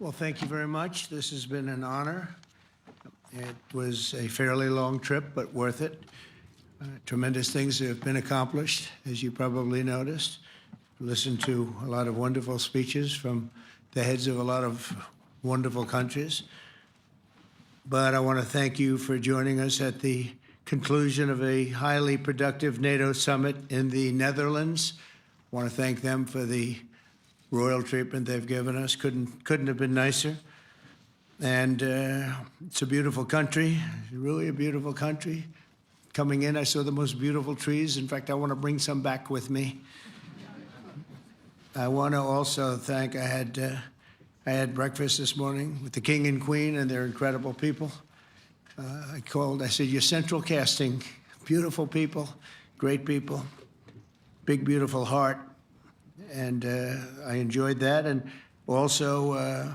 Well, thank you very much. This has been an honor. It was a fairly long trip, but worth it. Tremendous things have been accomplished, as you probably noticed. Listened to a lot of wonderful speeches from the heads of a lot of wonderful countries. But I want to thank you for joining us at the conclusion of a highly productive NATO summit in the Netherlands. I want to thank them for the royal treatment they've given us. Couldn't have been nicer. And it's a beautiful country, really a beautiful country. Coming in, I saw the most beautiful trees. In fact, I want to bring some back with me. I want to also thank, I had breakfast this morning with the King and Queen, and they're incredible people. I said, you're central casting, beautiful people, great people, big, beautiful heart. And I enjoyed that. And also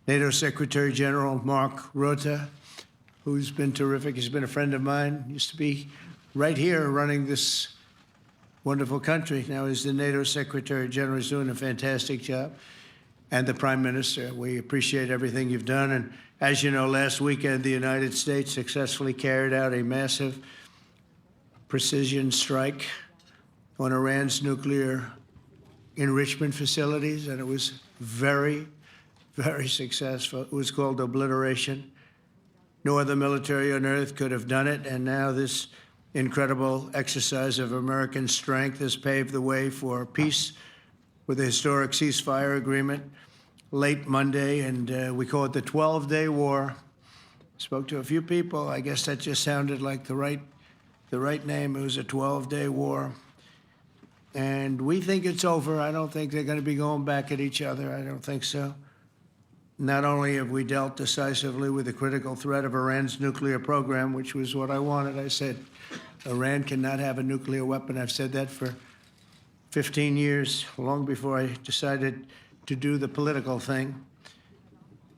NATO Secretary General Mark Rutte, who's been terrific. He's been a friend of mine, used to be right here running this wonderful country. Now he's the NATO Secretary General. He's doing a fantastic job. And the Prime Minister, we appreciate everything you've done. And as you know, last weekend, the United States successfully carried out a massive precision strike on Iran's nuclear enrichment facilities, and it was very, very successful. It was called obliteration. No other military on earth could have done it, and now this incredible exercise of American strength has paved the way for peace with a historic ceasefire agreement late Monday, and we call it the 12-day war. Spoke to a few people. I guess that just sounded like the right name. It was a 12-day war. And we think it's over. I don't think they're going to be going back at each other. I don't think so. Not only have we dealt decisively with the critical threat of Iran's nuclear program, which was what I wanted. I said, Iran cannot have a nuclear weapon. I've said that for 15 years, long before I decided to do the political thing.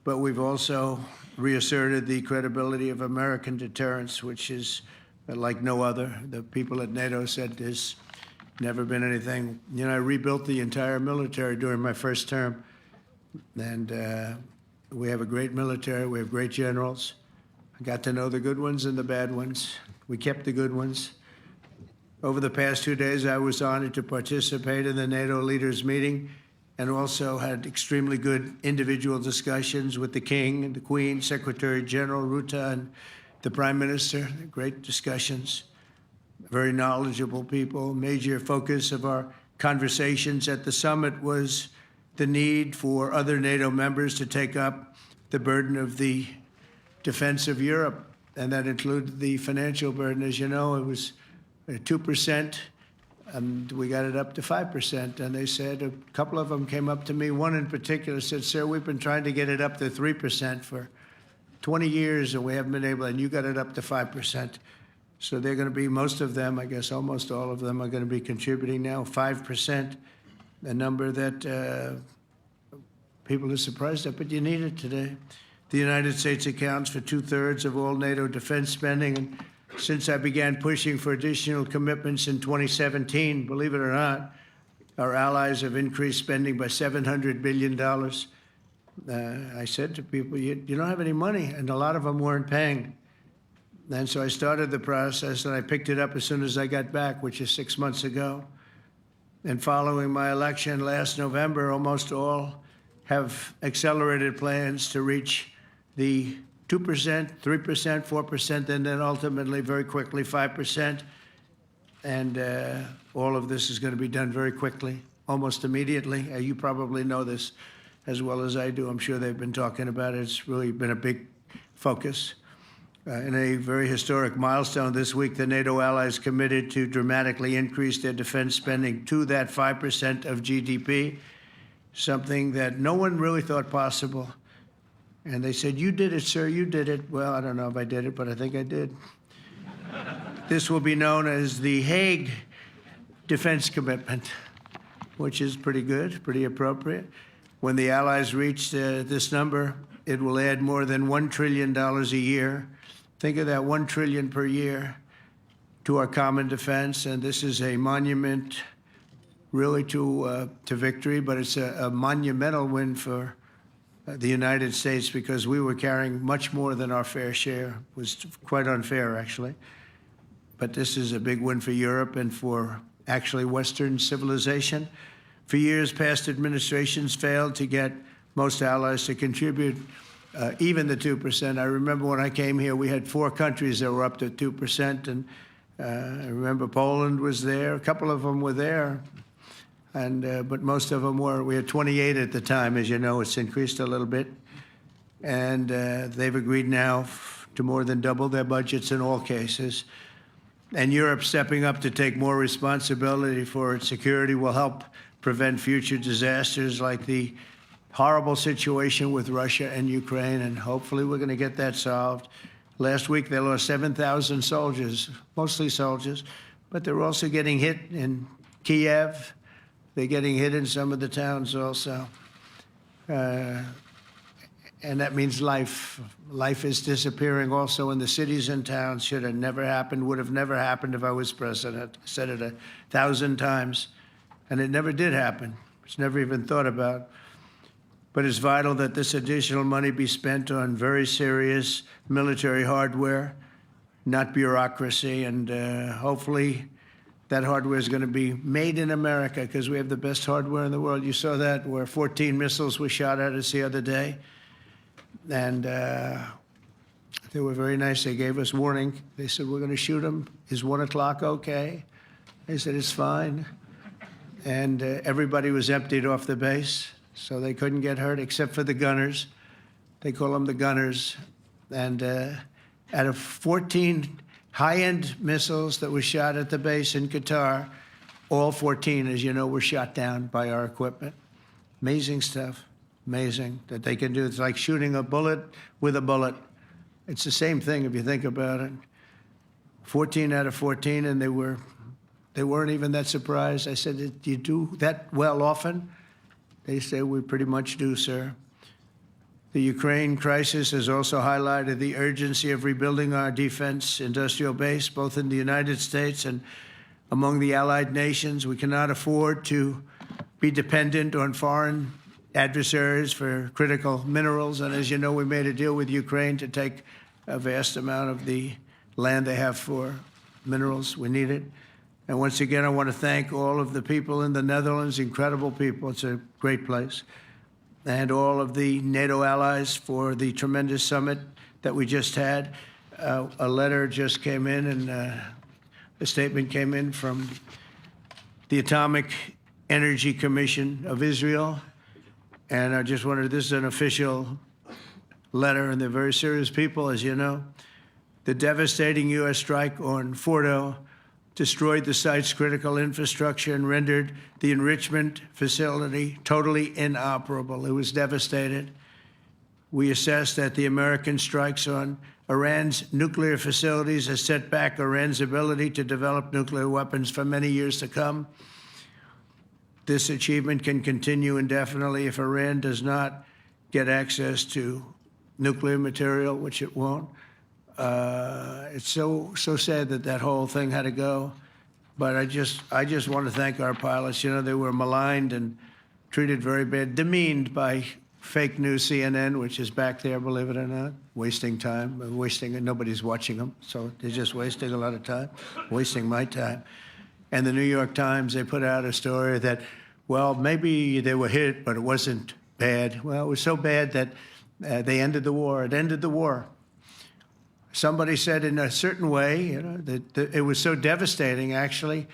But we've also reasserted the credibility of American deterrence, which is like no other. The people at NATO said there's never been anything. You know, I rebuilt the entire military during my first term. And we have a great military. We have great generals. I got to know the good ones and the bad ones. We kept the good ones. Over the past 2 days, I was honored to participate in the NATO leaders meeting and also had extremely good individual discussions with the King and the Queen, Secretary General Rutte, and the Prime Minister. Great discussions. Very knowledgeable people. Major focus of our conversations at the summit was the need for other NATO members to take up the burden of the defense of Europe, and that included the financial burden. As you know, it was 2%, and we got it up to 5%. And they said, a couple of them came up to me. One in particular said, sir, we've been trying to get it up to 3% for 20 years, and we haven't been able, and you got it up to 5%. So they're going to be, most of them, I guess almost all of them, are going to be contributing now 5%, a number that people are surprised at, but you need it today. The United States accounts for 2/3 of all NATO defense spending. And since I began pushing for additional commitments in 2017, believe it or not, our allies have increased spending by $700 billion. I said to people, you don't have any money, and a lot of them weren't paying. And so I started the process, and I picked it up as soon as I got back, which is 6 months ago. And following my election last November, almost all have accelerated plans to reach the 2%, 3%, 4%, and then ultimately, very quickly, 5%. And all of this is going to be done very quickly, almost immediately. You probably know this as well as I do. I'm sure they've been talking about it. It's really been a big focus. In a very historic milestone this week, the NATO allies committed to dramatically increase their defense spending to that 5% of GDP, something that no one really thought possible. And they said, you did it, sir, you did it. Well, I don't know if I did it, but I think I did. This will be known as the Hague Defense Commitment, which is pretty good, pretty appropriate. When the allies reach this number, it will add more than $1 trillion a year. Think of that, $1 trillion per year to our common defense, and this is a monument really to victory, but it's a monumental win for the United States, because we were carrying much more than our fair share. It was quite unfair, actually. But this is a big win for Europe and for actually Western civilization. For years, past administrations failed to get most allies to contribute even the 2%. I remember when I came here, we had 4 countries that were up to 2%, and I remember Poland was there. A couple of them were there, and but most of them were. We had 28 at the time. As you know, it's increased a little bit, and they've agreed now to more than double their budgets in all cases. And Europe stepping up to take more responsibility for its security will help prevent future disasters like the horrible situation with Russia and Ukraine, and hopefully we're going to get that solved. Last week they lost 7,000 soldiers, mostly soldiers, but they're also getting hit in Kiev. They're getting hit in some of the towns also. And that means life. Life is disappearing also in the cities and towns. Should have never happened, would have never happened if I was president. I said it 1,000 times, and it never did happen. It's never even thought about. But it's vital that this additional money be spent on very serious military hardware, not bureaucracy, and hopefully that hardware is going to be made in America because we have the best hardware in the world. You saw that where 14 missiles were shot at us the other day. And they were very nice. They gave us warning. They said, we're going to shoot them. Is 1 o'clock okay? They said, it's fine. And everybody was emptied off the base, so they couldn't get hurt except for the gunners. They call them the gunners. And out of 14 high-end missiles that were shot at the base in Qatar, all 14, as you know, were shot down by our equipment. Amazing stuff. Amazing that they can do. It's like shooting a bullet with a bullet. It's the same thing if you think about it. 14 out of 14, and they weren't even that surprised. I said, do you do that well often? They say, we pretty much do, sir. The Ukraine crisis has also highlighted the urgency of rebuilding our defense industrial base, both in the United States and among the allied nations. We cannot afford to be dependent on foreign adversaries for critical minerals. And as you know, we made a deal with Ukraine to take a vast amount of the land they have for minerals. We need it. And once again, I want to thank all of the people in the Netherlands, incredible people. It's a great place. And all of the NATO allies for the tremendous summit that we just had. A letter just came in, and a statement came in from the Atomic Energy Commission of Israel. And I just wanted, this is an official letter, and they're very serious people, as you know. The devastating U.S. strike on Fordo destroyed the site's critical infrastructure and rendered the enrichment facility totally inoperable. It was devastated. We assess that the American strikes on Iran's nuclear facilities has set back Iran's ability to develop nuclear weapons for many years to come. This achievement can continue indefinitely if Iran does not get access to nuclear material, which it won't. It's so sad that that whole thing had to go. But I just want to thank our pilots. You know, they were maligned and treated very bad, demeaned by fake news CNN, which is back there, believe it or not, wasting time, nobody's watching them, so they're just wasting a lot of time, wasting my time. And the New York Times, they put out a story that, well, maybe they were hit, but it wasn't bad. Well, it was so bad that they ended the war. It ended the war. Somebody said in a certain way, you know, that it was so devastating, actually.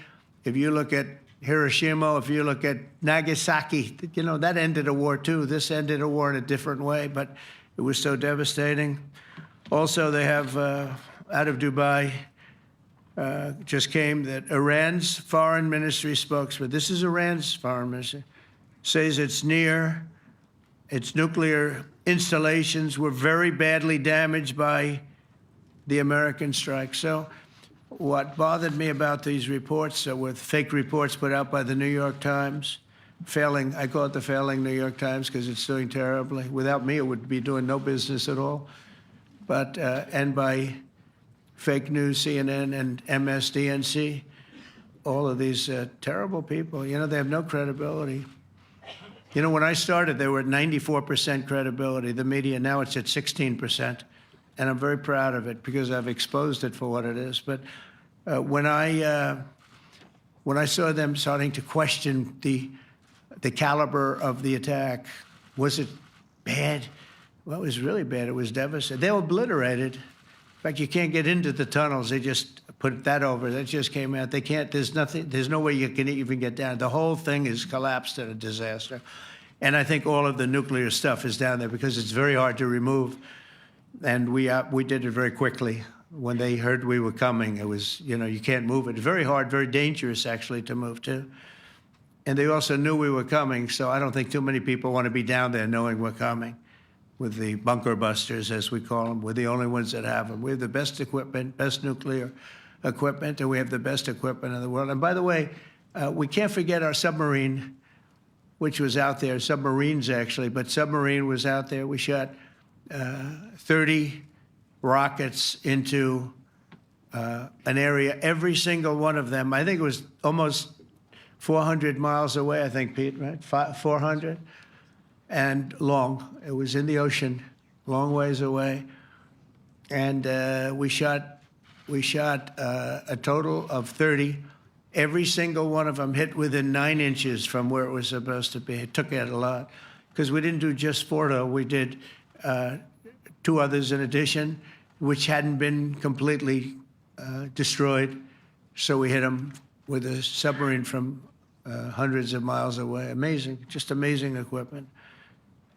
If you look at Hiroshima, if you look at Nagasaki, you know, that ended a war too. This ended a war in a different way, but it was so devastating. Also, they have, out of Dubai, just came that Iran's foreign ministry spokesman, this is Iran's foreign ministry, says its nuclear installations were very badly damaged by the American strike. So what bothered me about these reports with fake reports put out by the New York Times, failing, I call it the failing New York Times because it's doing terribly. Without me, it would be doing no business at all. But, and by fake news, CNN and MSDNC, all of these terrible people, you know, they have no credibility. You know, when I started, they were at 94% credibility, the media. Now it's at 16%. And I'm very proud of it because I've exposed it for what it is. But when I saw them starting to question the caliber of the attack, was it bad? Well, it was really bad. It was devastating. They were obliterated. In fact, you can't get into the tunnels. They just put that over. That just came out. They can't, there's nothing, there's no way you can even get down. The whole thing is collapsed in a disaster. And I think all of the nuclear stuff is down there because it's very hard to remove. And we did it very quickly. When they heard we were coming, it was, you know, you can't move it. It's very hard, very dangerous, actually, to move to. And they also knew we were coming, so I don't think too many people want to be down there knowing we're coming. With the bunker busters, as we call them, we're the only ones that have them. We have the best equipment, best nuclear equipment, and we have the best equipment in the world. And by the way, we can't forget our submarine, which was out there, submarines actually, but submarine was out there. We shot 30 rockets into an area, every single one of them. I think it was almost 400 miles away, I think, Pete, right? 400? And long. It was in the ocean, long ways away. And we shot a total of 30. Every single one of them hit within 9 inches from where it was supposed to be. It took out a lot because we didn't do just Fordo. We did 2 others in addition, which hadn't been completely destroyed. So we hit them with a submarine from hundreds of miles away. Amazing, just amazing equipment.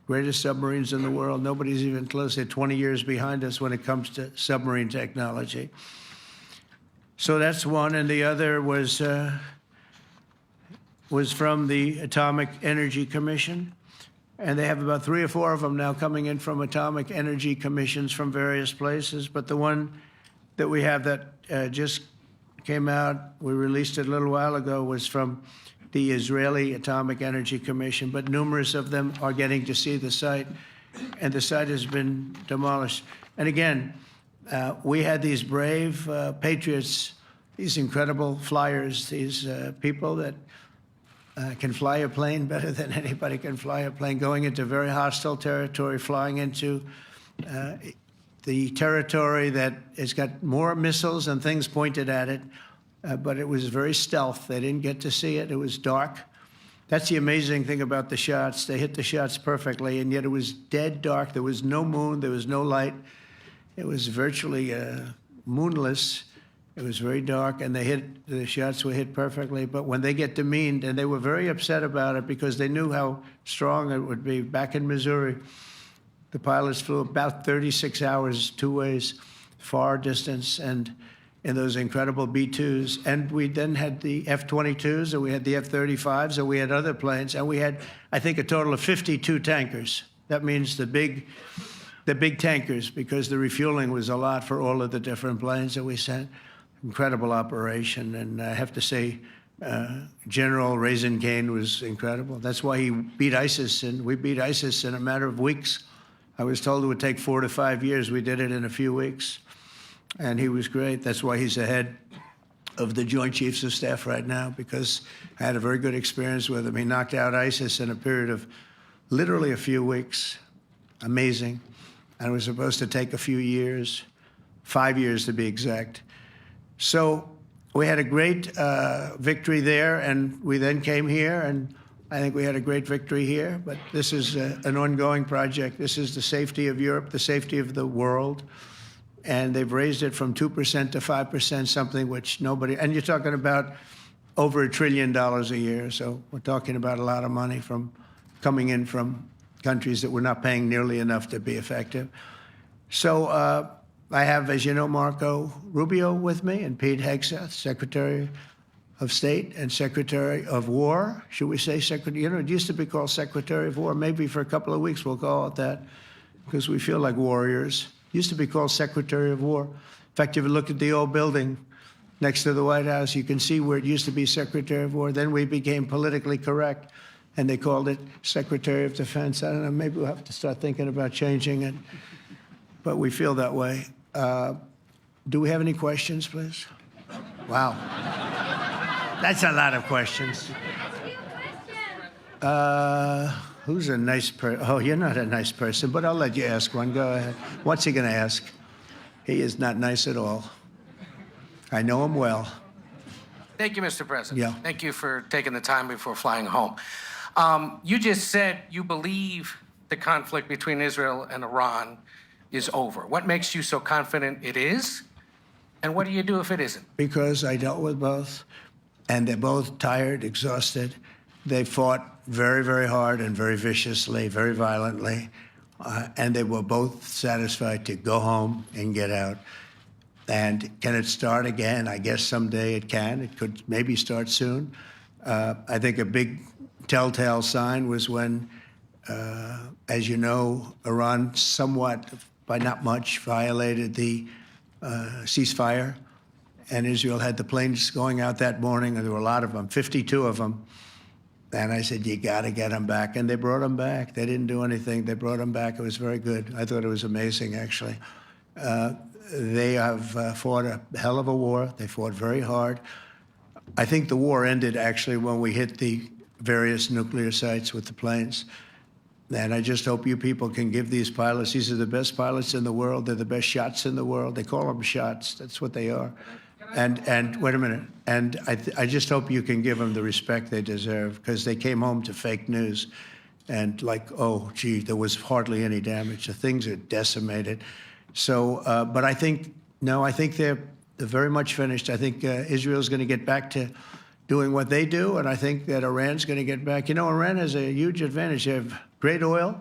Greatest submarines in the world. Nobody's even close. They're 20 years behind us when it comes to submarine technology. So that's one, and the other was from the Atomic Energy Commission, and they have about 3 or 4 of them now coming in from atomic energy commissions from various places. But the one that we have that just came out, we released it a little while ago, was from the Israeli Atomic Energy Commission, but numerous of them are getting to see the site, and the site has been demolished. And again, we had these brave patriots, these incredible flyers, these people that can fly a plane better than anybody can fly a plane, going into very hostile territory, flying into the territory that has got more missiles and things pointed at it. But it was very stealth. They didn't get to see it. It was dark. That's the amazing thing about the shots. They hit the shots perfectly, and yet it was dead dark. There was no moon. There was no light. It was virtually moonless. It was very dark, and the shots were hit perfectly. But when they get demeaned, and they were very upset about it because they knew how strong it would be. Back in Missouri, the pilots flew about 36 hours, 2 ways, far distance, and in those incredible B-2s. And we then had the F-22s, and we had the F-35s, and we had other planes, and we had, I think, a total of 52 tankers. That means the big tankers, because the refueling was a lot for all of the different planes that we sent. Incredible operation, and I have to say, General Raisin Cain was incredible. That's why he beat ISIS, and we beat ISIS in a matter of weeks. I was told it would take 4 to 5 years. We did it in a few weeks. And he was great. That's why he's the head of the Joint Chiefs of Staff right now, because I had a very good experience with him. He knocked out ISIS in a period of literally a few weeks. Amazing. And it was supposed to take a few years, 5 years to be exact. So we had a great victory there, and we then came here, and I think we had a great victory here. But this is an ongoing project. This is the safety of Europe, the safety of the world. And they've raised it from 2% to 5%, something which nobody, and you're talking about over $1 trillion a year. So we're talking about a lot of money coming in from countries that we're not paying nearly enough to be effective. So I have, as you know, Marco Rubio with me, and Pete Hegseth, Secretary of State and Secretary of War. Should we say Secretary? You know, it used to be called Secretary of War. Maybe for a couple of weeks we'll call it that, because we feel like warriors. Used to be called Secretary of War. In fact, if you look at the old building next to the White House, you can see where it used to be Secretary of War. Then we became politically correct, and they called it Secretary of Defense. I don't know, maybe we'll have to start thinking about changing it, but we feel that way. Do we have any questions, please? Wow. That's a lot of questions. Who's a nice person? Oh, you're not a nice person, but I'll let you ask one. Go ahead. What's he going to ask? He is not nice at all. I know him well. Thank you, Mr. President. Yeah. Thank you for taking the time before flying home. You just said you believe the conflict between Israel and Iran is over. What makes you so confident it is? And what do you do if it isn't? Because I dealt with both, and they're both tired, exhausted. They fought very, very hard and very viciously, very violently, and they were both satisfied to go home and get out. And can it start again? I guess someday it can. It could maybe start soon. I think a big telltale sign was when, as you know, Iran somewhat, by not much, violated the ceasefire, and Israel had the planes going out that morning, and there were a lot of them, 52 of them. And I said, you got to get them back. And they brought them back. They didn't do anything. They brought them back. It was very good. I thought it was amazing, actually. They have fought a hell of a war. They fought very hard. I think the war ended, actually, when we hit the various nuclear sites with the planes. And I just hope you people can give these pilots, these are the best pilots in the world. They're the best shots in the world. They call them shots. That's what they are. And wait a minute. And I just hope you can give them the respect they deserve, because they came home to fake news. And like, oh, gee, there was hardly any damage. The things are decimated. So, but I think, no, I think they're very much finished. I think Israel's going to get back to doing what they do, and I think that Iran's going to get back. You know, Iran has a huge advantage. They have great oil,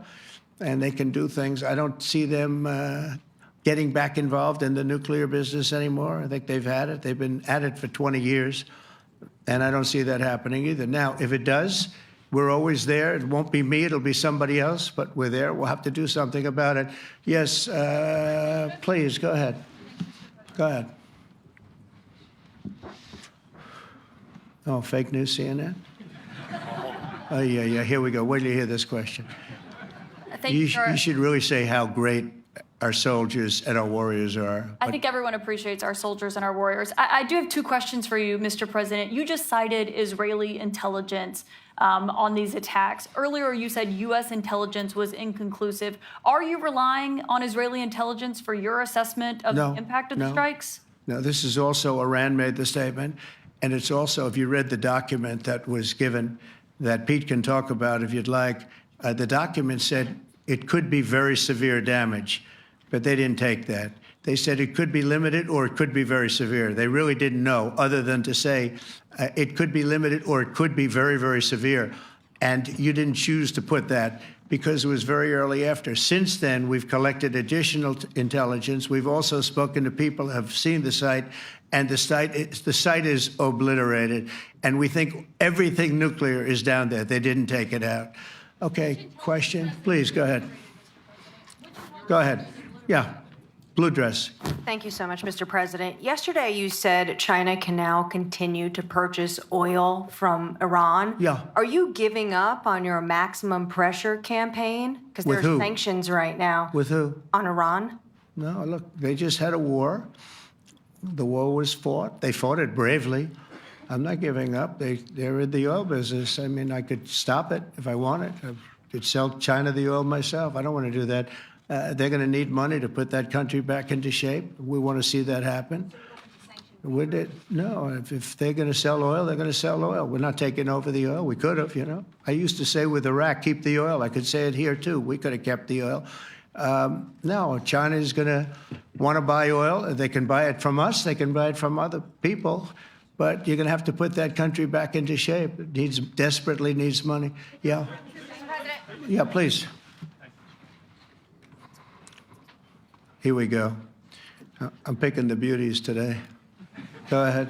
and they can do things. I don't see them getting back involved in the nuclear business anymore. I think they've had it. They've been at it for 20 years, and I don't see that happening either. Now, if it does, we're always there. It won't be me. It'll be somebody else, but we're there. We'll have to do something about it. Yes, please, go ahead. Go ahead. Oh, fake news, CNN? Oh, yeah, here we go. Wait till you hear this question. You should really say how great our soldiers and our warriors are. I think everyone appreciates our soldiers and our warriors. I do have two questions for you, Mr. President. You just cited Israeli intelligence on these attacks. Earlier, you said U.S. intelligence was inconclusive. Are you relying on Israeli intelligence for your assessment of the impact of the strikes? No, this is also, Iran made the statement. And it's also, if you read the document that was given, that Pete can talk about if you'd like, the document said it could be very severe damage, but they didn't take that. They said it could be limited or it could be very severe. They really didn't know, other than to say it could be limited or it could be very, very severe. And you didn't choose to put that because it was very early after. Since then, we've collected additional intelligence. We've also spoken to people who have seen the site, and the site is obliterated. And we think everything nuclear is down there. They didn't take it out. Okay, question? Please, go ahead. Go ahead. Yeah, blue dress. Thank you so much, Mr. President. Yesterday, you said China can now continue to purchase oil from Iran. Yeah. Are you giving up on your maximum pressure campaign? Because With there's who? sanctions right now. With who? On Iran? No, look, they just had a war. The war was fought. They fought it bravely. I'm not giving up. They're in the oil business. I mean, I could stop it if I wanted. I could sell China the oil myself. I don't want to do that. They're going to need money to put that country back into shape. We want to see that happen. Would it? No, if they're going to sell oil, they're going to sell oil. We're not taking over the oil. We could have, you know. I used to say with Iraq, keep the oil. I could say it here, too. We could have kept the oil. No, China is going to want to buy oil. They can buy it from us. They can buy it from other people. But you're going to have to put that country back into shape. It desperately needs money. Yeah. Yeah, please. Here we go. I'm picking the beauties today. Go ahead.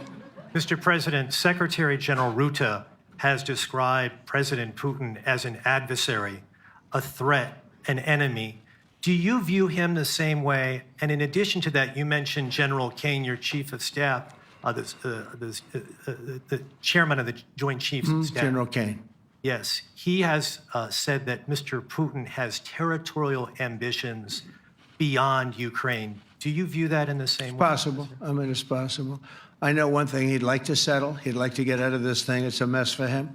Mr. President, Secretary General Rutte has described President Putin as an adversary, a threat, an enemy. Do you view him the same way? And in addition to that, you mentioned General Kane, your chief of staff, the chairman of the Joint Chiefs of Staff. General Kane. Yes. He has said that Mr. Putin has territorial ambitions beyond Ukraine. Do you view that in the same way? Possible. I mean, it's possible. I know one thing. He'd like to settle. He'd like to get out of this thing. It's a mess for him.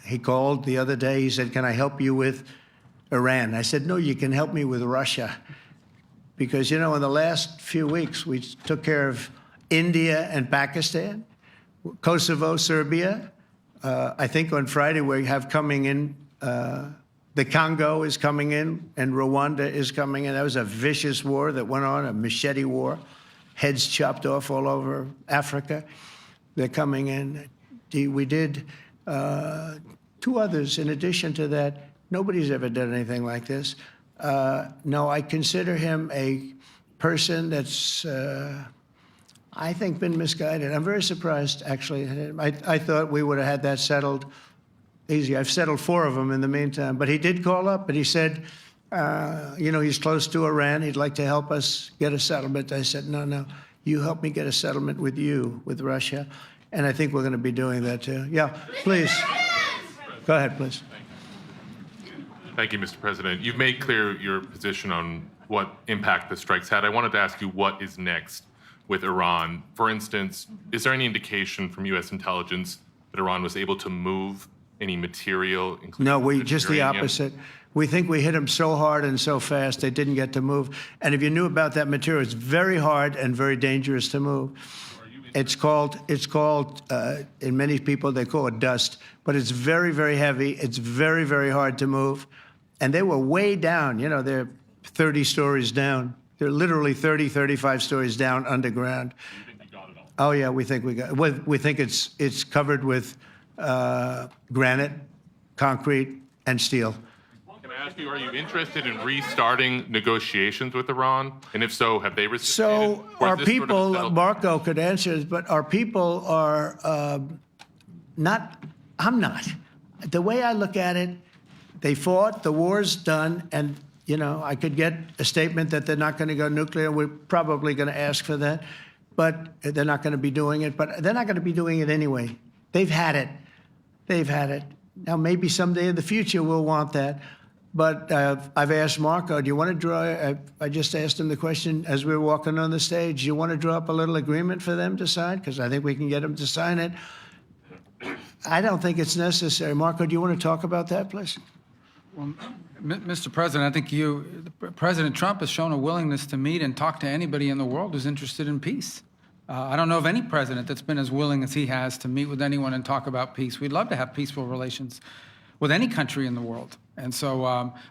He called the other day. He said, "Can I help you with Iran?" I said, "No, you can help me with Russia." Because, in the last few weeks, we took care of India and Pakistan, Kosovo, Serbia. I think on Friday we have coming in, the Congo is coming in, and Rwanda is coming in. That was a vicious war that went on, a machete war, heads chopped off all over Africa. They're coming in. We did 2 others in addition to that. Nobody's ever done anything like this. No, I consider him a person that's, I think, been misguided. I'm very surprised, actually. I thought we would have had that settled easy. I've settled 4 of them in the meantime. But he did call up, and he said, he's close to Iran. He'd like to help us get a settlement. I said, no, you help me get a settlement with Russia. And I think we're going to be doing that, too. Yeah, please. Go ahead, please. Thank you, Mr. President. You've made clear your position on what impact the strikes had. I wanted to ask you what is next with Iran. For instance, is there any indication from U.S. intelligence that Iran was able to move any material? No, just the opposite. We think we hit them so hard and so fast they didn't get to move. And if you knew about that material, it's very hard and very dangerous to move. It's called, in many people, they call it dust, but it's very, very heavy. It's very, very hard to move. And they were way down. They're 30 stories down. They're literally 30, 35 stories down underground. You think you got it all? Oh, yeah, we think we got it. We think it's covered with granite, concrete, and steel. Can I ask you, are you interested in restarting negotiations with Iran? And if so, have they reciprocated? So Or is our this sort of people, settled? Marco could answer this, but our people are not, I'm not. The way I look at it, they fought, the war's done, and, I could get a statement that they're not going to go nuclear. We're probably going to ask for that, but they're not going to be doing it. But they're not going to be doing it anyway. They've had it. They've had it. Now, maybe someday in the future we'll want that. But I've asked Marco, do you want to draw, I just asked him the question as we were walking on the stage, do you want to draw up a little agreement for them to sign? Because I think we can get them to sign it. I don't think it's necessary. Marco, do you want to talk about that, please? Well, Mr. President, I think President Trump has shown a willingness to meet and talk to anybody in the world who's interested in peace. I don't know of any president that's been as willing as he has to meet with anyone and talk about peace. We'd love to have peaceful relations with any country in the world. And so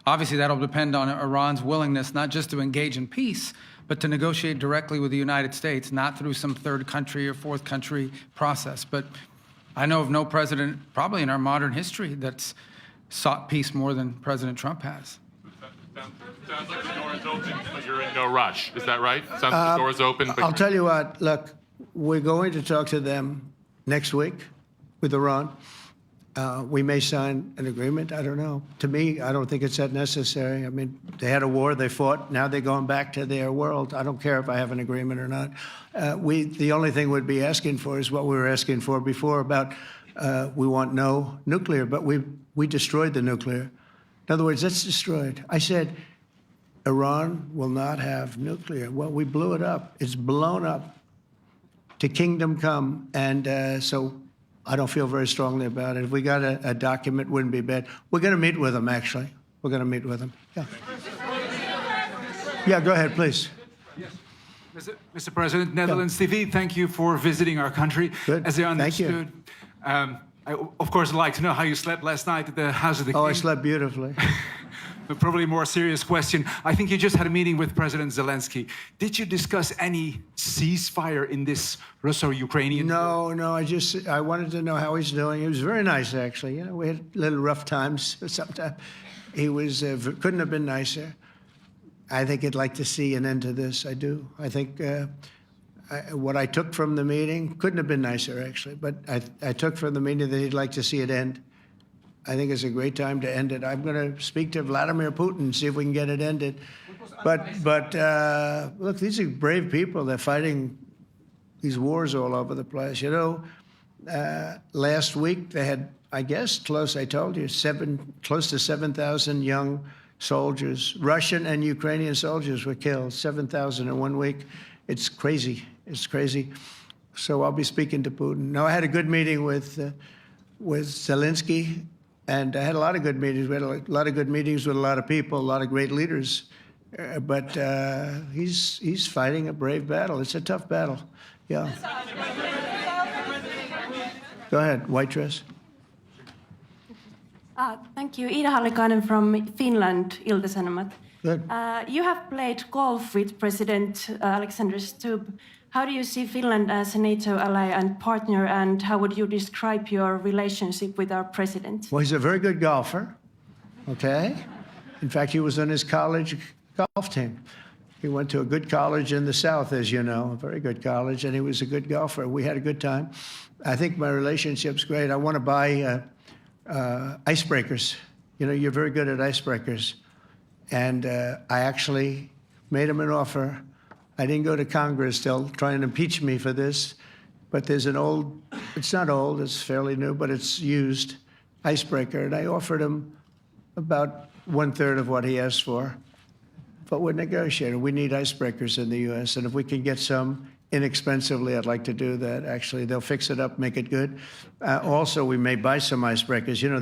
obviously that'll depend on Iran's willingness not just to engage in peace, but to negotiate directly with the United States, not through some third country or fourth country process. But I know of no president, probably in our modern history, that's sought peace more than President Trump has. Sounds like the door is open, but you're in no rush. Is that right? Sounds like the door is open, but I'll tell you what, look, we're going to talk to them next week with Iran. We may sign an agreement. I don't know. To me, I don't think it's that necessary. I mean, they had a war, they fought. Now they're going back to their world. I don't care if I have an agreement or not. The only thing we'd be asking for is what we were asking for before about we want no nuclear, but we destroyed the nuclear. In other words, it's destroyed. I said, Iran will not have nuclear. Well, we blew it up. It's blown up to kingdom come. And so I don't feel very strongly about it. If we got a document, it wouldn't be bad. We're going to meet with them, actually. We're going to meet with them. Yeah. Yeah, go ahead, please. Yes. Mr. President, Netherlands TV, thank you for visiting our country. Good. As I Thank you. understood, I, of course, would like to know how you slept last night at the House of the King. Oh, I slept beautifully. But probably a more serious question. I think you just had a meeting with President Zelensky. Did you discuss any ceasefire in this Russo-Ukrainian? No, I wanted to know how he's doing. He was very nice, actually. You know, we had little rough times sometimes. He was couldn't have been nicer. I think he'd like to see an end to this. I do. I think what I took from the meeting couldn't have been nicer, actually. But I took from the meeting that he'd like to see it end. I think it's a great time to end it. I'm going to speak to Vladimir Putin and see if we can get it ended. But look, these are brave people. They're fighting these wars all over the place. You know, last week they had, I guess, I told you, close to 7,000 young soldiers, Russian and Ukrainian soldiers were killed, 7,000 in 1 week. It's crazy. It's crazy. So I'll be speaking to Putin. No, I had a good meeting with with Zelensky, and I had a lot of good meetings. We had a lot of good meetings with a lot of people, a lot of great leaders. But he's fighting a brave battle. It's a tough battle. Yeah. Go ahead, white dress. Thank you. Ida Hallikainen from Finland, Ilta-Sanomat. Good. You have played golf with President Alexander Stubb. How do you see Finland as a NATO ally and partner, and how would you describe your relationship with our president? Well, he's a very good golfer, okay? In fact, he was on his college golf team. He went to a good college in the South, as you know, a very good college, and he was a good golfer. We had a good time. I think my relationship's great. I want to buy icebreakers. You know, you're very good at icebreakers. And I actually made him an offer. I didn't go to Congress. They'll try and impeach me for this. But there's an old, it's not old, it's fairly new, but it's used icebreaker. And I offered him about 1/3 of what he asked for. But we're negotiating. We need icebreakers in the U.S. And if we can get some inexpensively, I'd like to do that. Actually, they'll fix it up, make it good. Also, we may buy some icebreakers. You know,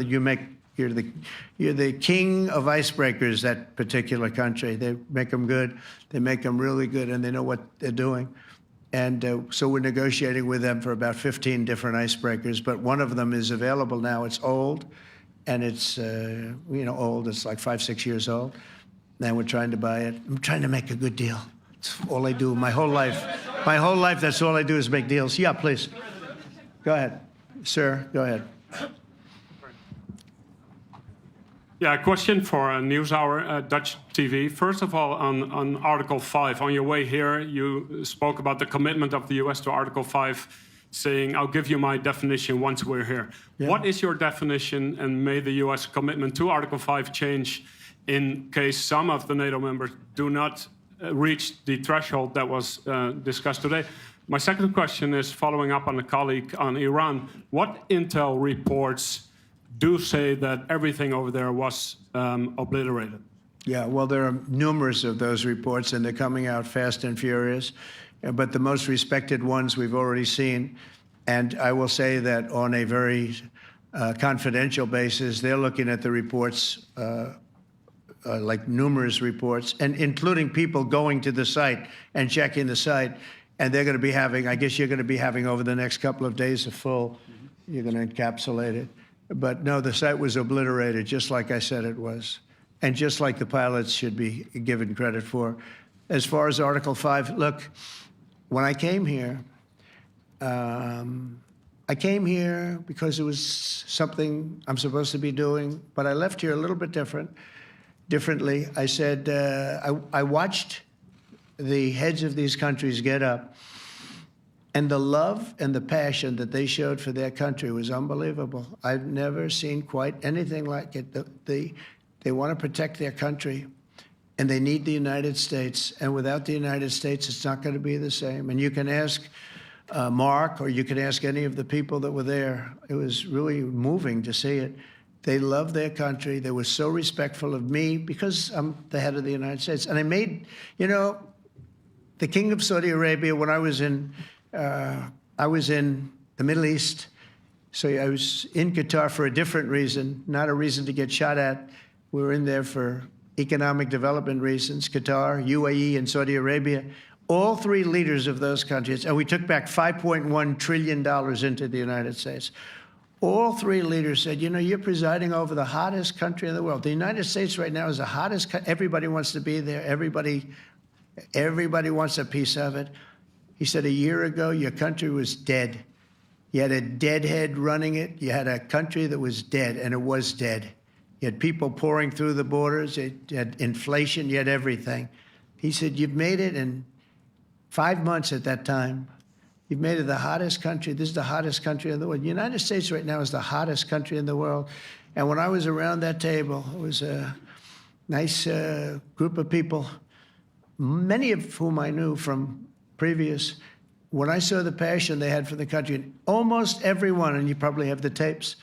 you're the king of icebreakers, that particular country. They make them good. They make them really good, and they know what they're doing. And so we're negotiating with them for about 15 different icebreakers. But one of them is available now. It's old, and it's old. It's like 5-6 years old. And we're trying to buy it. I'm trying to make a good deal. It's all I do my whole life. My whole life, that's all I do is make deals. Yeah, please. Go ahead. Sir, go ahead. Yeah, a question for NewsHour, Dutch TV. First of all, on Article 5, on your way here, you spoke about the commitment of the U.S. to Article 5, saying, I'll give you my definition once we're here. Yeah. What is your definition, and may the U.S. commitment to Article 5 change in case some of the NATO members do not reach the threshold that was discussed today? My second question is following up on a colleague on Iran. What intel reports do say that everything over there was obliterated? Yeah, well, there are numerous of those reports, and they're coming out fast and furious. But the most respected ones we've already seen. And I will say that on a very confidential basis, they're looking at the reports, like numerous reports, and including people going to the site and checking the site. And they're going to be having, I guess you're going to be having over the next couple of days a full, you're going to encapsulate it. But no, the site was obliterated, just like I said it was, and just like the pilots should be given credit for. As far as Article 5, look, when I came here because it was something I'm supposed to be doing, but I left here a little bit differently. I said, I watched the heads of these countries get up, and the love and the passion that they showed for their country was unbelievable. I've never seen quite anything like it. They want to protect their country, and they need the United States. And without the United States, it's not going to be the same. And you can ask Mark, or you can ask any of the people that were there. It was really moving to see it. They love their country. They were so respectful of me because I'm the head of the United States. And I made, the King of Saudi Arabia, when I was in the Middle East. So I was in Qatar for a different reason, not a reason to get shot at. We were in there for economic development reasons, Qatar, UAE, and Saudi Arabia. All three leaders of those countries, and we took back $5.1 trillion into the United States. All three leaders said, you're presiding over the hottest country in the world. The United States right now is the hottest country. Everybody wants to be there. Everybody wants a piece of it. He said, a year ago, your country was dead. You had a deadhead running it. You had a country that was dead, and it was dead. You had people pouring through the borders. You had inflation. You had everything. He said, you've made it in 5 months at that time. You've made it the hottest country. This is the hottest country in the world. The United States right now is the hottest country in the world. And when I was around that table, it was a nice group of people, many of whom I knew from previous. When I saw the passion they had for the country, almost everyone, and you probably have the tapes,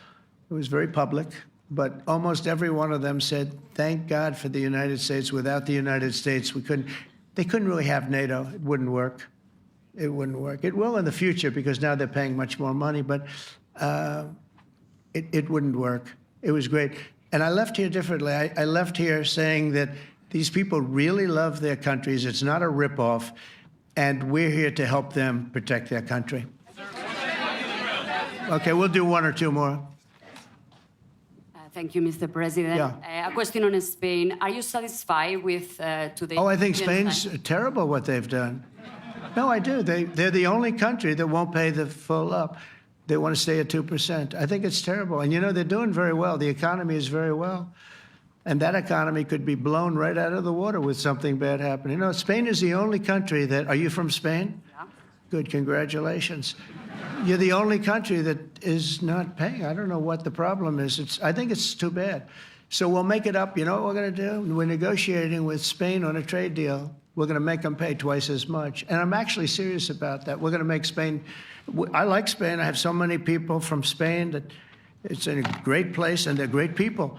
it was very public, but almost every one of them said, thank God for the United States. Without the United States, they couldn't really have NATO. It wouldn't work. It wouldn't work. It will in the future because now they're paying much more money, but it wouldn't work. It was great. And I left here differently. I left here saying that these people really love their countries. It's not a ripoff, and we're here to help them protect their country. Okay, we'll do one or two more. Thank you, Mr. President. Yeah. A question on Spain. Are you satisfied with today? Oh, I think Spain's terrible what they've done. No, I do. They're the only country that won't pay the full up. They want to stay at 2%. I think it's terrible. And, you know, they're doing very well. The economy is very well. And that economy could be blown right out of the water with something bad happening. You know, Spain is the only country that... Are you from Spain? Yeah. Good, congratulations. You're the only country that is not paying. I don't know what the problem is. I think it's too bad. So we'll make it up. You know what we're going to do? We're negotiating with Spain on a trade deal. We're going to make them pay twice as much. And I'm actually serious about that. We're going to make Spain... I like Spain. I have so many people from Spain that it's a great place and they're great people.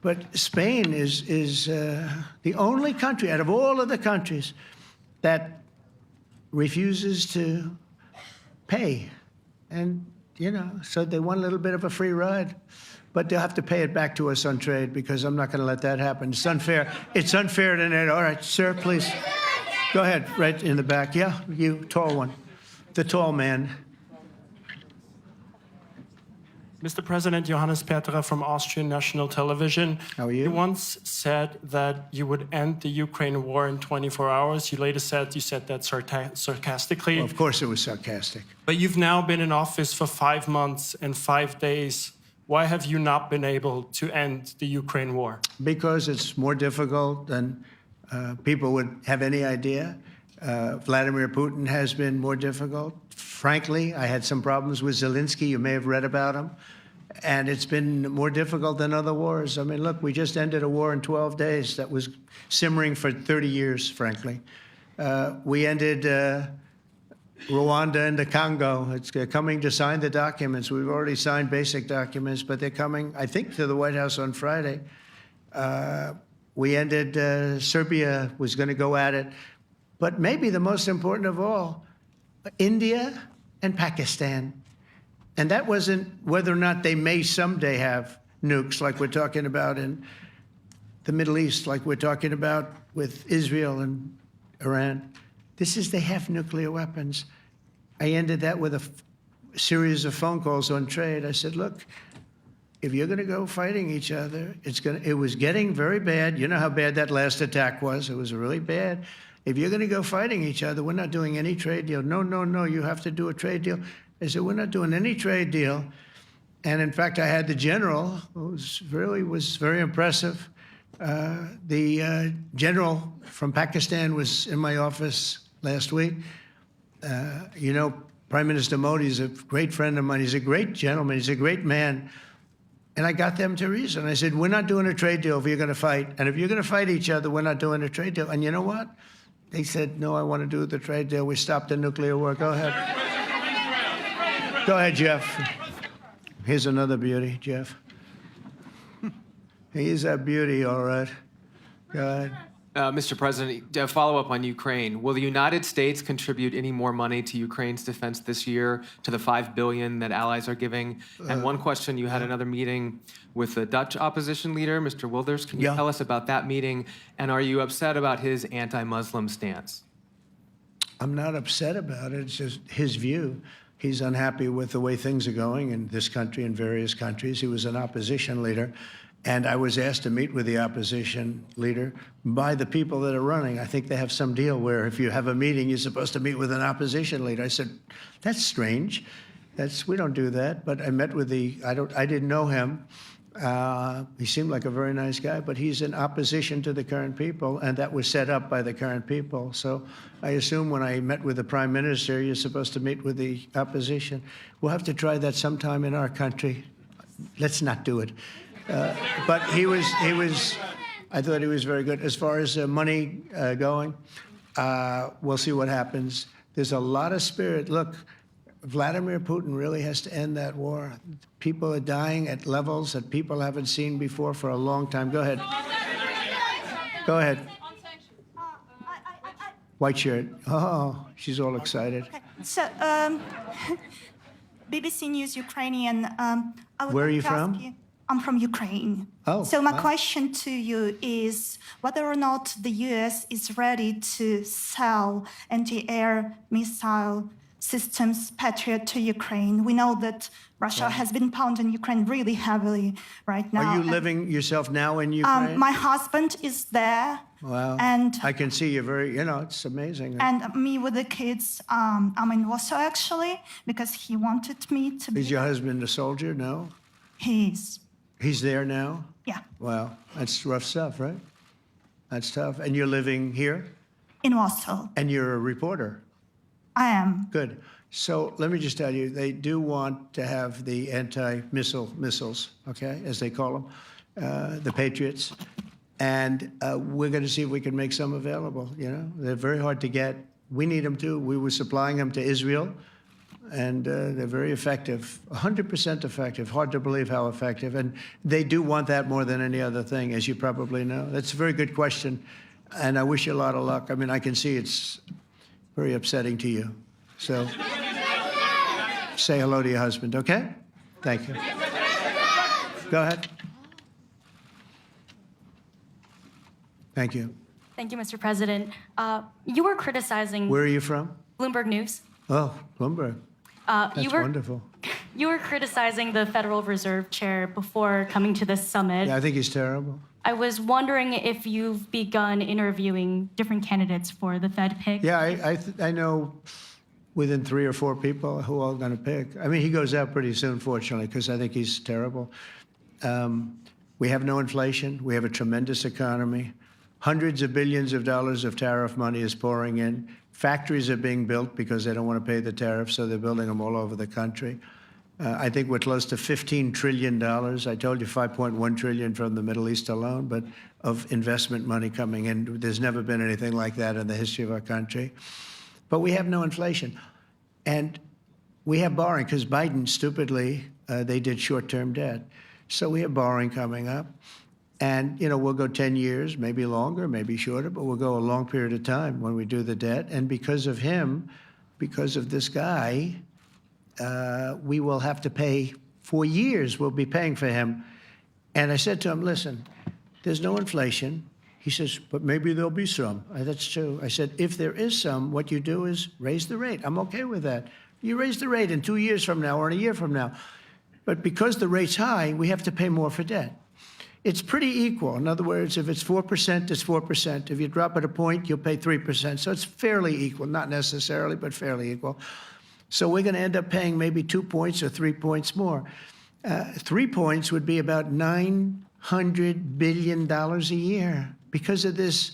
But Spain is the only country out of all of the countries that refuses to pay. And, you know, so they want a little bit of a free ride. But they'll have to pay it back to us on trade because I'm not going to let that happen. It's unfair. It's unfair to NATO. All right, sir, please. Go ahead, right in the back. Yeah, you, tall one. The tall man. Mr. President, Johannes Petra from Austrian National Television. How are you? You once said that you would end the Ukraine war in 24 hours. You later said you said that sarcastically. Well, of course it was sarcastic. But you've now been in office for 5 months and 5 days. Why have you not been able to end the Ukraine war? Because it's more difficult than people would have any idea. Vladimir Putin has been more difficult. Frankly, I had some problems with Zelensky. You may have read about him. And it's been more difficult than other wars. I mean, look, we just ended a war in 12 days that was simmering for 30 years, frankly. We ended Rwanda and the Congo. It's coming to sign the documents. We've already signed basic documents, but they're coming, I think, to the White House on Friday. We ended, Serbia was going to go at it. But maybe the most important of all, India and Pakistan. And that wasn't whether or not they may someday have nukes like we're talking about in the Middle East, like we're talking about with Israel and Iran. This is they have nuclear weapons. I ended that with a series of phone calls on trade. I said, look, if you're going to go fighting each other, it was getting very bad. You know how bad that last attack was. It was really bad. If you're going to go fighting each other, we're not doing any trade deal. No, no, no, you have to do a trade deal. I said, we're not doing any trade deal. And in fact, I had the general, who was very impressive. The general from Pakistan was in my office last week. You know, Prime Minister Modi is a great friend of mine. He's a great gentleman. He's a great man. And I got them to reason. I said, we're not doing a trade deal if you're going to fight. And if you're going to fight each other, we're not doing a trade deal. And you know what? They said, no, I want to do the trade deal. We stopped the nuclear war. Go ahead. Go ahead, Jeff. Here's another beauty, Jeff. He's a beauty, all right. Go ahead. Mr. President, to follow up on Ukraine, will the United States contribute any more money to Ukraine's defense this year to the $5 billion that allies are giving? And one question, you had another meeting with the Dutch opposition leader, Mr. Wilders. Can you tell us about that meeting? And are you upset about his anti-Muslim stance? I'm not upset about it. It's just his view. He's unhappy with the way things are going in this country and various countries. He was an opposition leader. And I was asked to meet with the opposition leader by the people that are running. I think they have some deal where if you have a meeting, you're supposed to meet with an opposition leader. I said, that's strange. We don't do that. But I met with I didn't know him. He seemed like a very nice guy, but he's in opposition to the current people, and that was set up by the current people. So I assume when I met with the Prime Minister, you're supposed to meet with the opposition. We'll have to try that sometime in our country. Let's not do it. But I thought he was very good. As far as money going, we'll see what happens. There's a lot of spirit. Look, Vladimir Putin really has to end that war. People are dying at levels that people haven't seen before for a long time. Go ahead. Go ahead. White shirt. Oh, she's all excited. So, BBC News Ukrainian. I would Where are like you to ask from? I'm from Ukraine. Oh, so my wow. question to you is whether or not the U.S. is ready to sell anti-air missile systems Patriot to Ukraine. We know that Russia has been pounding Ukraine really heavily right now. Are you and, living yourself now in Ukraine? my husband is there. Wow. And I can see you very, it's amazing. and me with the kids, I'm in Warsaw actually because he wanted me to be. Is your husband a soldier? No? He's, He's there now? yeah, Wow. That's rough stuff, right? That's tough. And you're living here? in Warsaw. And you're a reporter? I am. Good. So let me just tell you, they do want to have the missiles, okay, as they call them, the Patriots. And we're going to see if we can make some available, They're very hard to get. We need them too. We were supplying them to Israel, and they're very effective, 100% effective. Hard to believe how effective. And they do want that more than any other thing, as you probably know. That's a very good question, and I wish you a lot of luck. I mean, I can see it's very upsetting to you. So say hello to your husband, okay? Thank you. Go ahead. Thank you. Thank you, Mr. President. You were criticizing Where are you from? Bloomberg News. Oh, Bloomberg. That's wonderful. You were criticizing the Federal Reserve Chair before coming to this summit. Yeah, I think he's terrible. I was wondering if you've begun interviewing different candidates for the Fed pick. Yeah, I know within 3 or 4 people who are going to pick. I mean, he goes out pretty soon, fortunately, because I think he's terrible. We have no inflation. We have a tremendous economy. Hundreds of billions of dollars of tariff money is pouring in. Factories are being built because they don't want to pay the tariffs, so they're building them all over the country. I think we're close to $15 trillion. I told you $5.1 trillion from the Middle East alone, but of investment money coming in. There's never been anything like that in the history of our country. But we have no inflation. And we have borrowing because Biden, stupidly, they did short-term debt. So we have borrowing coming up. And, we'll go 10 years, maybe longer, maybe shorter, but we'll go a long period of time when we do the debt. And because of him, because of this guy, we will have to pay for years. We'll be paying for him. And I said to him, listen, there's no inflation. He says, but maybe there'll be some. That's true. I said, if there is some, what you do is raise the rate. I'm okay with that. You raise the rate in 2 years from now or in a year from now. But because the rate's high, we have to pay more for debt. It's pretty equal. In other words, if it's 4%, it's 4%. If you drop it a point, you'll pay 3%. So it's fairly equal, not necessarily, but fairly equal. So we're going to end up paying maybe 2 points or 3 points more. 3 points would be about $900 billion a year because of this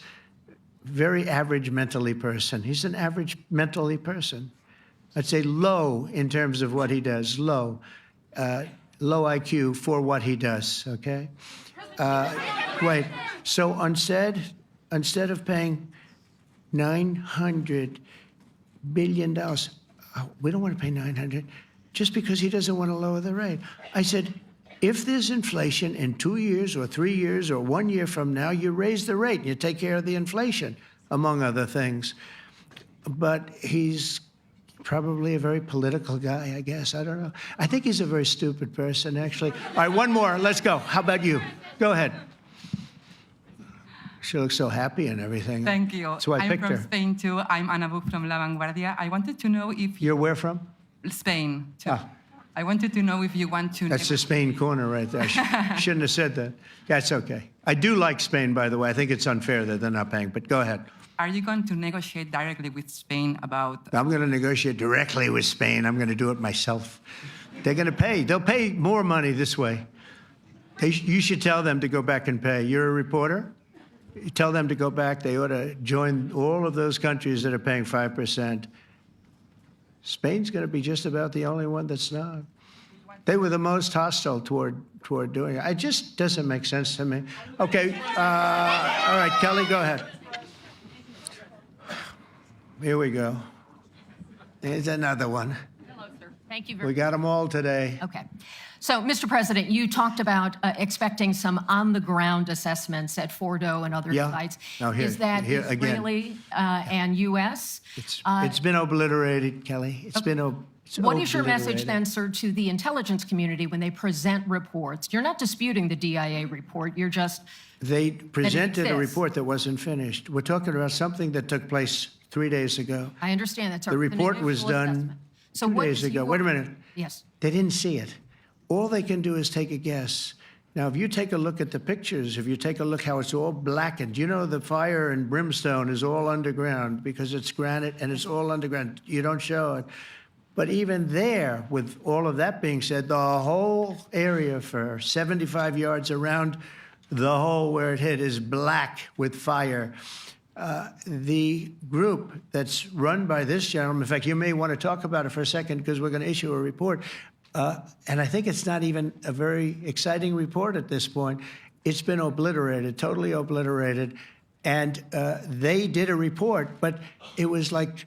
very average mentally person. He's an average mentally person. I'd say low in terms of what he does, low. Low IQ for what he does, okay? Wait, so instead of paying $900 billion, we don't want to pay 900 just because he doesn't want to lower the rate. I said, if there's inflation in 2 years or 3 years or 1 year from now, you raise the rate and you take care of the inflation, among other things. But he's probably a very political guy, I guess. I don't know. I think he's a very stupid person, actually. All right, one more. Let's go. How about you? Go ahead. She looks so happy and everything. Thank you. That's why I picked her. I'm from Spain, too. I'm Ana Buch from La Vanguardia. I wanted to know if... You're where from? Spain, too. Ah. I wanted to know if you want to... That's the Spain corner right there. Shouldn't have said that. That's okay. I do like Spain, by the way. I think it's unfair that they're not paying, but go ahead. Are you going to negotiate directly with Spain about... I'm going to negotiate directly with Spain. I'm going to do it myself. They're going to pay. They'll pay more money this way. You should tell them to go back and pay. You're a reporter? You tell them to go back. They ought to join all of those countries that are paying 5%. Spain's going to be just about the only one that's not. They were the most hostile toward doing it. It just doesn't make sense to me. Okay. All right, Kelly, go ahead. Here we go. Here's another one. Hello, sir. Thank you very We much. got them all today. Okay. So, Mr. President, you talked about expecting some on-the-ground assessments at Fordo and other sites. Now here, Is that here again. Israeli and U.S.? It's been obliterated, Kelly. It's What is your message obliterated. then, sir, to the intelligence community when they present reports? You're not disputing the DIA report. You're just They presented a exists. report that wasn't finished. We're talking about something that took place 3 days ago. I understand that's The report was initial done assessment. So 2 what days is ago. your- Wait a minute. Yes. They didn't see it. All they can do is take a guess. Now, if you take a look at the pictures, if you take a look how it's all blackened, you know the fire and brimstone is all underground because it's granite and it's all underground. You don't show it. But even there, with all of that being said, the whole area for 75 yards around the hole where it hit is black with fire. The group that's run by this gentleman, in fact, you may want to talk about it for a second because we're going to issue a report. And I think it's not even a very exciting report at this point. It's been obliterated, totally obliterated. And they did a report, but it was like,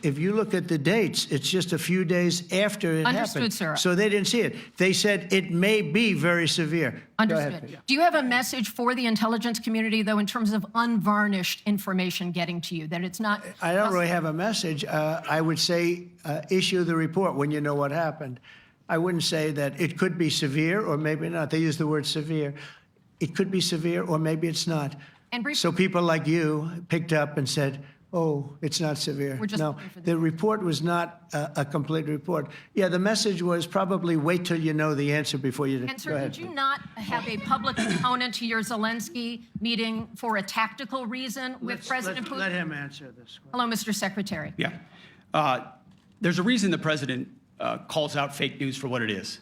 if you look at the dates, it's just a few days after it Understood, happened. sir. So they didn't see it. They said it may be very severe. Go Understood. ahead, Pete. Do you have a message for the intelligence community, though, in terms of unvarnished information getting to you, that it's not... I don't really have a message. I would say issue the report when you know what happened. I wouldn't say that it could be severe or maybe not. They use the word severe. It could be severe or maybe it's not. And briefly, So people like you picked up and said, oh, it's not severe. We're just No, looking for the- the report was not a complete report. Yeah, the message was probably wait till you know the answer before you... and, Go sir, ahead. did you not have a public component to your Zelensky meeting for a tactical reason with President Putin? Let him answer this. Hello, Mr. Secretary. Yeah. There's a reason the president calls out fake news for what it is.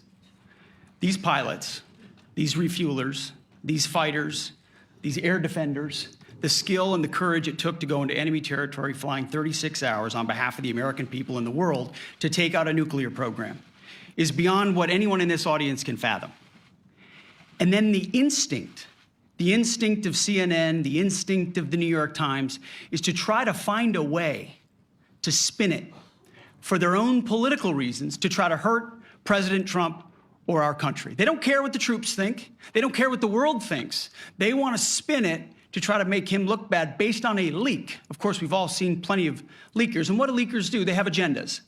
These pilots, these refuelers, these fighters, these air defenders, the skill and the courage it took to go into enemy territory flying 36 hours on behalf of the American people and the world to take out a nuclear program is beyond what anyone in this audience can fathom. And then the instinct of CNN, the instinct of the New York Times is to try to find a way to spin it for their own political reasons to try to hurt President Trump or our country. They don't care what the troops think. They don't care what the world thinks. They want to spin it to try to make him look bad based on a leak. Of course, we've all seen plenty of leakers. And what do leakers do? They have agendas.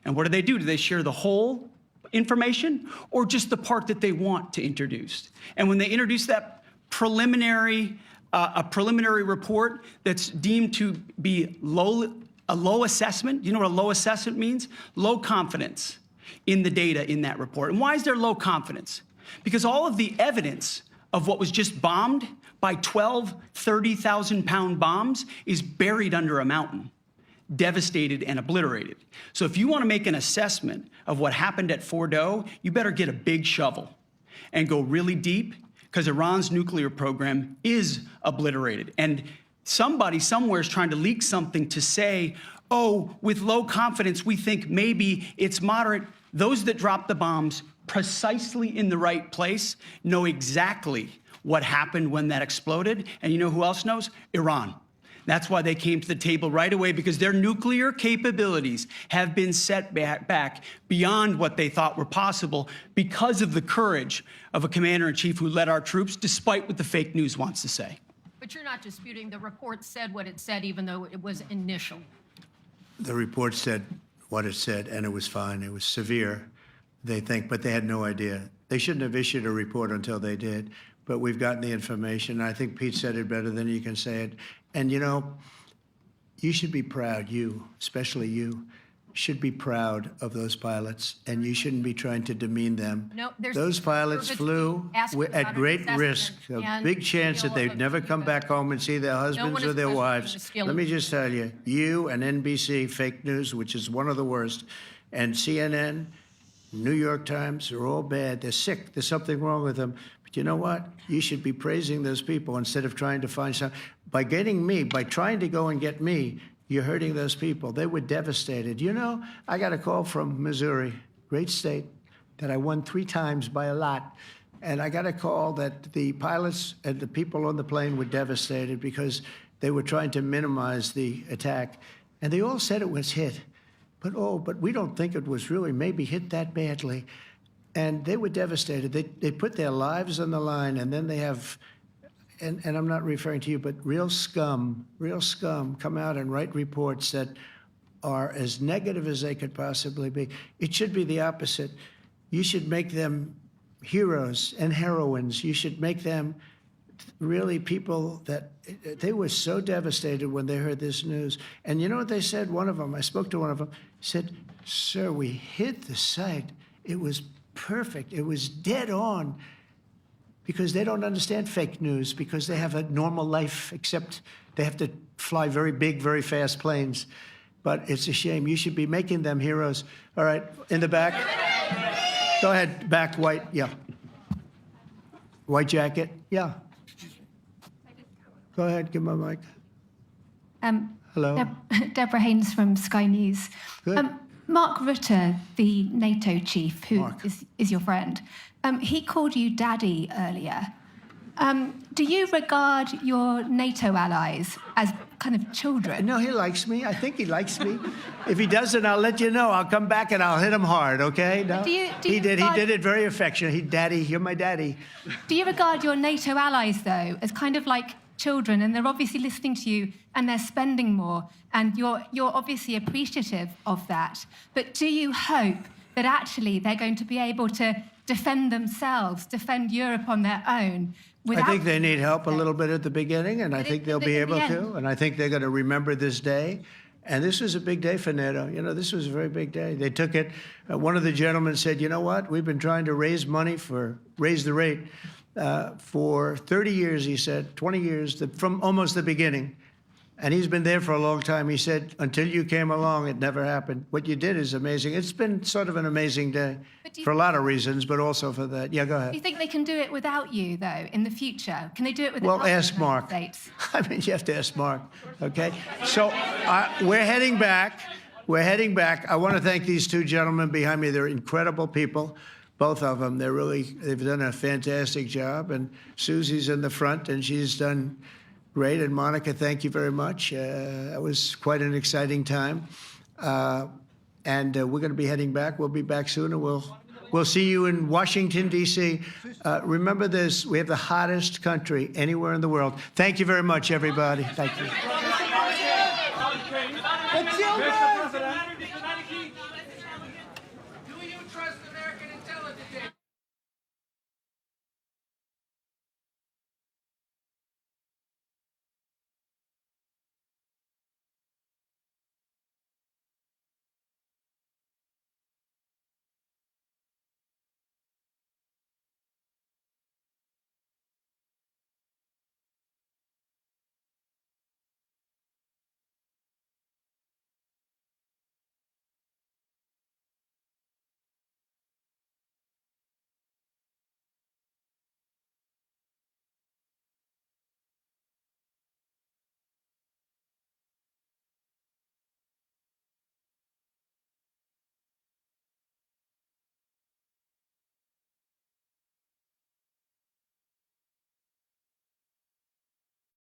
And what do? Do they share the whole information or just the part that they want to introduce? And when they introduce that preliminary report that's deemed to be a low assessment, you know what a low assessment means? Low confidence in the data in that report. And why is there low confidence? Because all of the evidence of what was just bombed by 12 30,000-pound bombs is buried under a mountain, devastated and obliterated. So if you want to make an assessment of what happened at Fordo, you better get a big shovel and go really deep, because Iran's nuclear program is obliterated. And somebody somewhere is trying to leak something to say, oh, with low confidence, we think maybe it's moderate. Those that dropped the bombs precisely in the right place know exactly what happened when that exploded. And you know who else knows? Iran. That's why they came to the table right away, because their nuclear capabilities have been set back beyond what they thought were possible because of the courage of a commander-in-chief who led our troops, despite what the fake news wants to say. But you're not disputing the report said what it said, even though it was initial. The report said what it said, and it was fine. It was severe, they think, but they had no idea. They shouldn't have issued a report until they did, but we've gotten the information. I think Pete said it better than you can say it. And, you know, you should be proud, you, especially you, should be proud of those pilots, and you shouldn't be trying to demean them. No, there's Those pilots flew at great risk, a big chance that they'd never come back home and see their husbands or their wives. Let me just tell you, you and NBC, fake news, which is one of the worst, and CNN, New York Times, are all bad. They're sick. There's something wrong with them. But you know what? You should be praising those people instead of trying to find some. By getting me, by trying to go and get me, you're hurting those people. They were devastated. You know, I got a call from Missouri, great state, that I won 3 times by a lot. And I got a call that the pilots and the people on the plane were devastated because they were trying to minimize the attack. And they all said it was hit. But we don't think it was really maybe hit that badly. And they were devastated. They put their lives on the line, and then they have, and I'm not referring to you, but real scum come out and write reports that are as negative as they could possibly be. It should be the opposite. You should make them heroes and heroines. You should make them really people that they were so devastated when they heard this news. And you know what they said? One of them, I spoke to one of them, said, "Sir, we hit the site. It was perfect. It was dead on." Because they don't understand fake news, because they have a normal life, except they have to fly very big, very fast planes. But it's a shame. You should be making them heroes. All right, in the back. Go ahead, back, white, yeah. White jacket, yeah. Go ahead, give my mic. Hello. Deborah Haynes from Sky News. Good. Mark Rutte, the NATO chief, who is your friend, he called you daddy earlier. Do you regard your NATO allies as kind of children? No, he likes me. I think he likes me. If he doesn't, I'll let you know. I'll come back and I'll hit him hard, okay? No? He did it very affectionately. Daddy, you're my daddy. Do you regard your NATO allies, though, as kind of like children, and they're obviously listening to you and they're spending more, and you're obviously appreciative of that, but do you hope that actually they're going to be able to defend themselves, defend Europe on their own? I think they need help a little bit at the beginning, and I think they'll be able to, and I think they're going to remember this day. And this was a big day for NATO. You know, this was a very big day. They took it. One of the gentlemen said, "You know what? We've been trying to raise money raise the rate for 30 years," he said, 20 years, from almost the beginning. And he's been there for a long time. He said, "Until you came along, it never happened. What you did is amazing." It's been sort of an amazing day for a lot of reasons, but also for that. Yeah, go ahead. Do you think they can do it without you, though, in the future? Can they do it without Well, ask Mark. States? I mean, you have to ask Mark, okay? So we're heading back. We're heading back. I want to thank these two gentlemen behind me. They're incredible people, both of them. They've done a fantastic job. And Susie's in the front, and she's done great. And Monica, thank you very much. It was quite an exciting time. And we're going to be heading back. We'll be back soon, and we'll see you in Washington, D.C. Remember this, we have the hottest country anywhere in the world. Thank you very much, everybody. Thank you. Do you trust American intelligence?